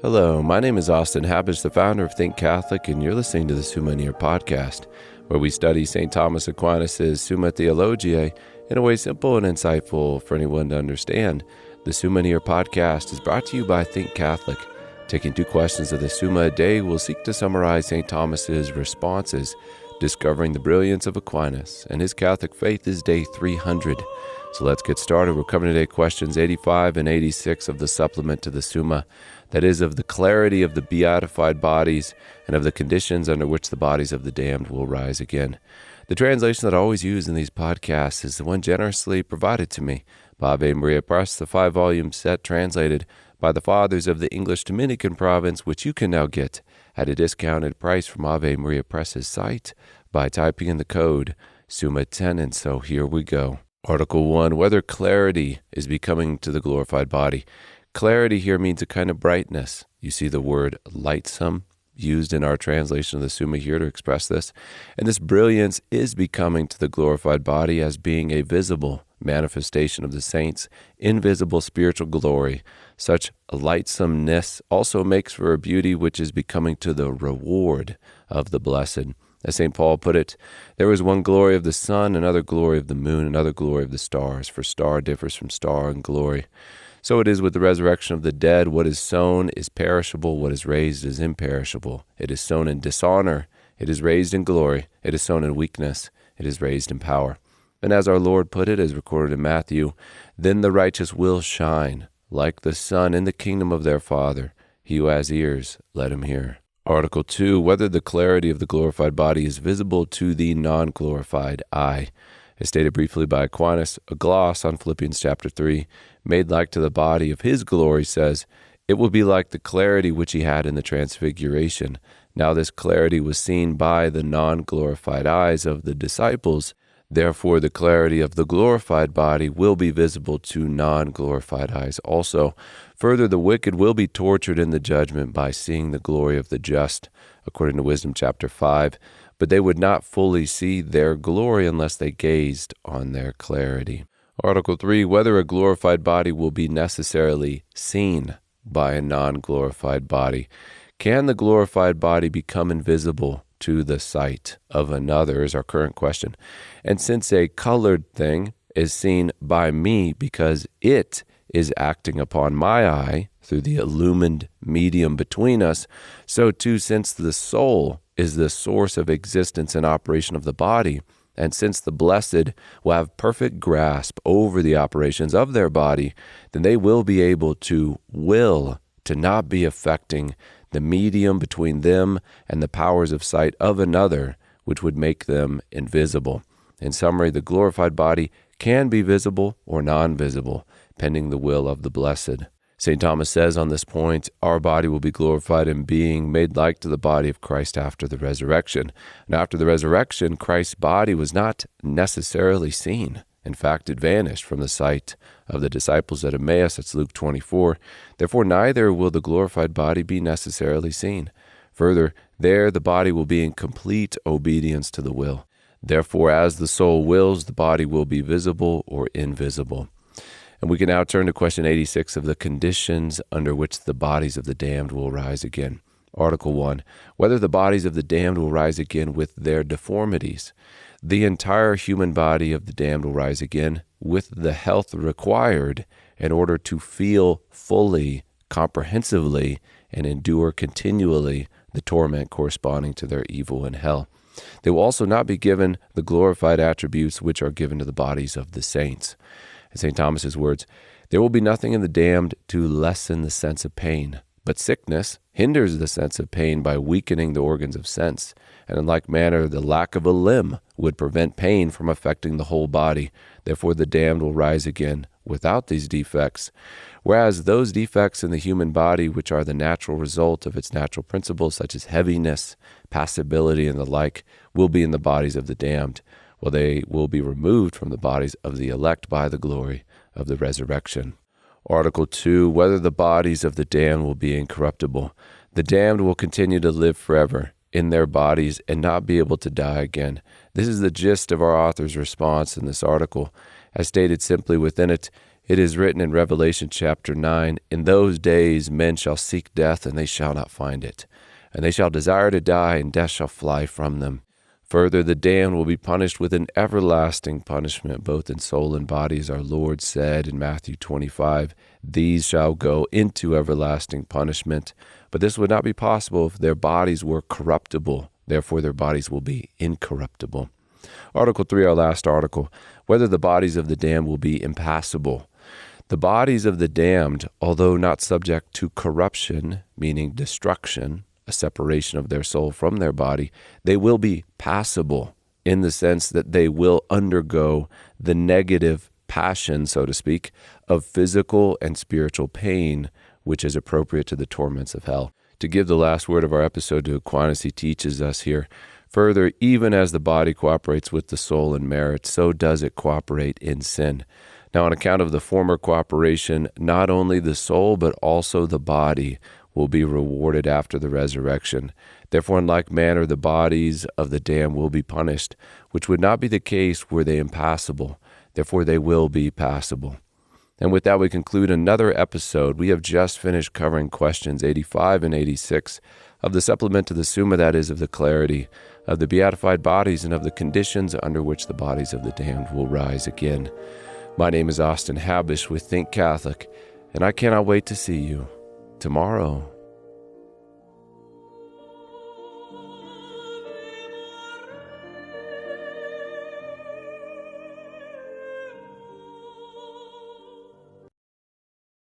Hello, my name is Austin Habbage, the founder of Think Catholic, and you're listening to the Summa Theologica podcast, where we study St. Thomas Aquinas' Summa Theologiae in a way simple and insightful for anyone to understand. The Summa Theologica podcast is brought to you by Think Catholic. Taking 2 questions of the Summa a day, we'll seek to summarize St. Thomas's responses, discovering the brilliance of Aquinas and his Catholic faith is day 300. So let's get started. We're covering today questions 85 and 86 of the supplement to the Summa, that is, of the clarity of the beatified bodies and of the conditions under which the bodies of the damned will rise again. The translation that I always use in these podcasts is the one generously provided to me by Ave Maria Press, the 5-volume set translated by the Fathers of the English Dominican province, which you can now get at a discounted price from Ave Maria Press's site by typing in the code SUMMA10. And so here we go. Article 1, whether clarity is becoming to the glorified body. Clarity here means a kind of brightness. You see the word lightsome used in our translation of the Summa here to express this. And this brilliance is becoming to the glorified body as being a visible manifestation of the saints' invisible spiritual glory. Such lightsomeness also makes for a beauty which is becoming to the reward of the blessed. As St. Paul put it, there is one glory of the sun, another glory of the moon, another glory of the stars, for star differs from star in glory. So it is with the resurrection of the dead. What is sown is perishable, what is raised is imperishable. It is sown in dishonor, it is raised in glory. It is sown in weakness, it is raised in power. And as our Lord put it, as recorded in Matthew, then the righteous will shine like the sun in the kingdom of their Father. He who has ears, let him hear. Article 2, whether the clarity of the glorified body is visible to the non-glorified eye. As stated briefly by Aquinas, a gloss on Philippians chapter 3, made like to the body of his glory, says, it will be like the clarity which he had in the transfiguration. Now this clarity was seen by the non-glorified eyes of the disciples. Therefore the clarity of the glorified body will be visible to non-glorified eyes also. Further, the wicked will be tortured in the judgment by seeing the glory of the just, according to Wisdom chapter 5, but they would not fully see their glory unless they gazed on their clarity. Article 3, whether a glorified body will be necessarily seen by a non-glorified body. Can the glorified body become invisible to the sight of another is our current question. And since a colored thing is seen by me because it is acting upon my eye through the illumined medium between us, so too since the soul is the source of existence and operation of the body, and since the blessed will have perfect grasp over the operations of their body, then they will be able to will to not be affecting the medium between them and the powers of sight of another, which would make them invisible. In summary, the glorified body can be visible or non-visible, pending the will of the blessed. St. Thomas says on this point, our body will be glorified in being made like to the body of Christ after the resurrection. And after the resurrection, Christ's body was not necessarily seen. In fact, it vanished from the sight of the disciples at Emmaus. That's Luke 24. Therefore, neither will the glorified body be necessarily seen. Further, there the body will be in complete obedience to the will. Therefore, as the soul wills, the body will be visible or invisible. And we can now turn to question 86 of the conditions under which the bodies of the damned will rise again. Article 1, whether the bodies of the damned will rise again with their deformities. The entire human body of the damned will rise again with the health required in order to feel fully, comprehensively, and endure continually the torment corresponding to their evil in hell. They will also not be given the glorified attributes which are given to the bodies of the saints. In St. Thomas's words, there will be nothing in the damned to lessen the sense of pain, but sickness hinders the sense of pain by weakening the organs of sense, and in like manner the lack of a limb would prevent pain from affecting the whole body. Therefore the damned will rise again without these defects, whereas those defects in the human body which are the natural result of its natural principles, such as heaviness, passibility, and the like, will be in the bodies of the damned, while they will be removed from the bodies of the elect by the glory of the resurrection. Article 2, whether the bodies of the damned will be incorruptible. The damned will continue to live forever in their bodies and not be able to die again. This is the gist of our author's response in this article. As stated simply within it, It is written in Revelation chapter 9, "In those days men shall seek death, and they shall not find it. And they shall desire to die, and death shall fly from them. Further, the damned will be punished with an everlasting punishment, both in soul and body, as our Lord said in Matthew 25, these shall go into everlasting punishment. But this would not be possible if their bodies were corruptible. Therefore, their bodies will be incorruptible." Article 3, our last article, whether the bodies of the damned will be impassible. The bodies of the damned, although not subject to corruption, meaning destruction, a separation of their soul from their body, they will be passible in the sense that they will undergo the negative passion, so to speak, of physical and spiritual pain, which is appropriate to the torments of hell. To give the last word of our episode to Aquinas, he teaches us here, further, even as the body cooperates with the soul in merit, so does it cooperate in sin. Now, on account of the former cooperation, not only the soul, but also the body will be rewarded after the resurrection. Therefore, in like manner, the bodies of the damned will be punished, which would not be the case were they impassible. Therefore, they will be passible. And with that, we conclude another episode. We have just finished covering questions 85 and 86 of the supplement to the Summa, that is, of the clarity of the beatified bodies and of the conditions under which the bodies of the damned will rise again. My name is Austin Habish with Think Catholic, and I cannot wait to see you tomorrow.